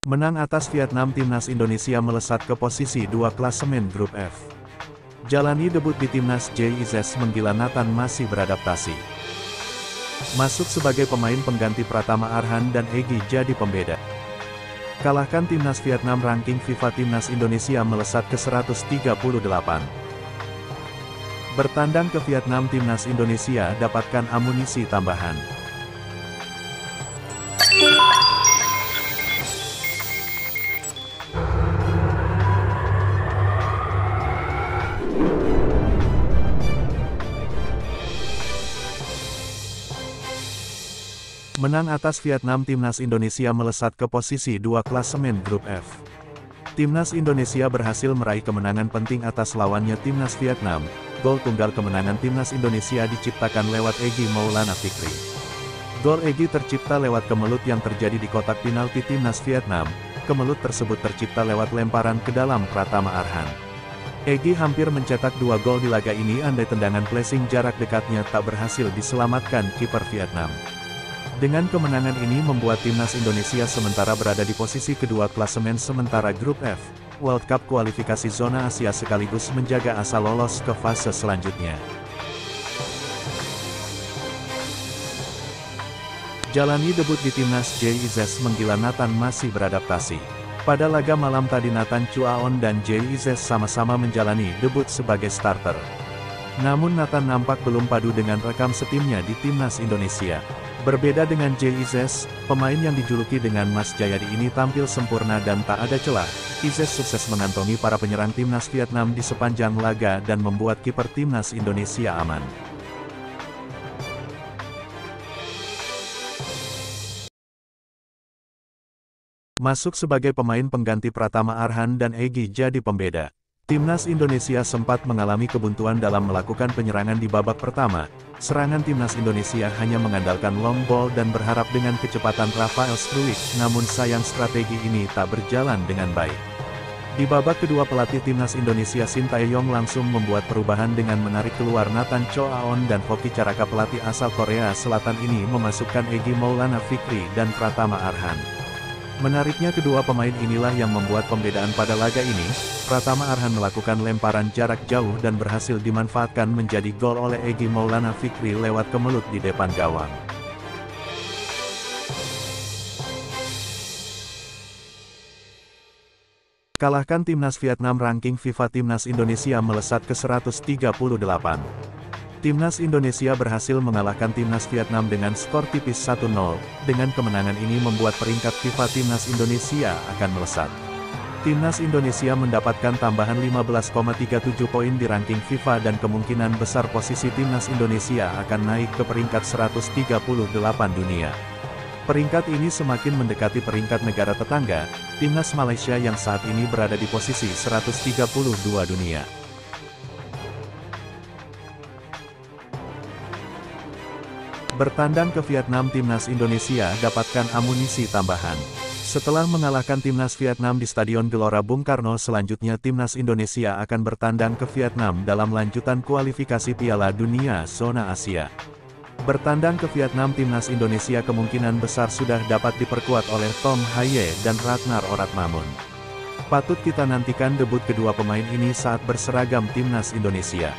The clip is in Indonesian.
Menang atas Vietnam, timnas Indonesia melesat ke posisi 2 klasemen grup F. Jalani debut di timnas, JIZS menggila Nathan masih beradaptasi. Masuk sebagai pemain pengganti Pratama Arhan dan Egy jadi pembeda. Kalahkan timnas Vietnam, ranking FIFA timnas Indonesia melesat ke 138. Bertandang ke Vietnam, timnas Indonesia dapatkan amunisi tambahan. Menang atas Vietnam, timnas Indonesia melesat ke posisi 2 klasemen grup F. Timnas Indonesia berhasil meraih kemenangan penting atas lawannya timnas Vietnam. Gol tunggal kemenangan timnas Indonesia diciptakan lewat Egy Maulana Fikri. Gol Egy tercipta lewat kemelut yang terjadi di kotak penalti timnas Vietnam. Kemelut tersebut tercipta lewat lemparan ke dalam Pratama Arhan. Egy hampir mencetak 2 gol di laga ini andai tendangan placing jarak dekatnya tak berhasil diselamatkan kiper Vietnam. Dengan kemenangan ini membuat timnas Indonesia sementara berada di posisi kedua klasemen sementara grup F, World Cup kualifikasi zona Asia, sekaligus menjaga asa lolos ke fase selanjutnya. Jalani debut di timnas, JIZS menggila Nathan masih beradaptasi. Pada laga malam tadi, Nathan Chuaon dan JIZS sama-sama menjalani debut sebagai starter. Namun Nathan nampak belum padu dengan rekam setimnya di timnas Indonesia. Berbeda dengan JIZS, pemain yang dijuluki dengan Mas Jayadi ini tampil sempurna dan tak ada celah. IZS sukses mengantongi para penyerang timnas Vietnam di sepanjang laga dan membuat kiper timnas Indonesia aman. Masuk sebagai pemain pengganti Pratama Arhan dan Egy jadi pembeda. Timnas Indonesia sempat mengalami kebuntuan dalam melakukan penyerangan di babak pertama. Serangan timnas Indonesia hanya mengandalkan long ball dan berharap dengan kecepatan Rafael Struijk, namun sayang strategi ini tak berjalan dengan baik. Di babak kedua, pelatih timnas Indonesia Sintayong langsung membuat perubahan dengan menarik keluar Nathan Chuaon dan Hoki Caraka. Pelatih asal Korea Selatan ini memasukkan Egy Maulana Fikri dan Pratama Arhan. Menariknya, kedua pemain inilah yang membuat pembedaan pada laga ini. Pratama Arhan melakukan lemparan jarak jauh dan berhasil dimanfaatkan menjadi gol oleh Egy Maulana Fikri lewat kemelut di depan gawang. Kalahkan timnas Vietnam, ranking FIFA timnas Indonesia melesat ke 138. Timnas Indonesia berhasil mengalahkan timnas Vietnam dengan skor tipis 1-0. Dengan kemenangan ini membuat peringkat FIFA timnas Indonesia akan melesat. Timnas Indonesia mendapatkan tambahan 15,37 poin di ranking FIFA dan kemungkinan besar posisi timnas Indonesia akan naik ke peringkat 138 dunia. Peringkat ini semakin mendekati peringkat negara tetangga, timnas Malaysia yang saat ini berada di posisi 132 dunia. Bertandang ke Vietnam, timnas Indonesia dapatkan amunisi tambahan. Setelah mengalahkan timnas Vietnam di Stadion Gelora Bung Karno, selanjutnya timnas Indonesia akan bertandang ke Vietnam dalam lanjutan kualifikasi Piala Dunia zona Asia. Bertandang ke Vietnam, timnas Indonesia kemungkinan besar sudah dapat diperkuat oleh Tom Hye dan Ratnar Oratmangun. Patut kita nantikan debut kedua pemain ini saat berseragam timnas Indonesia.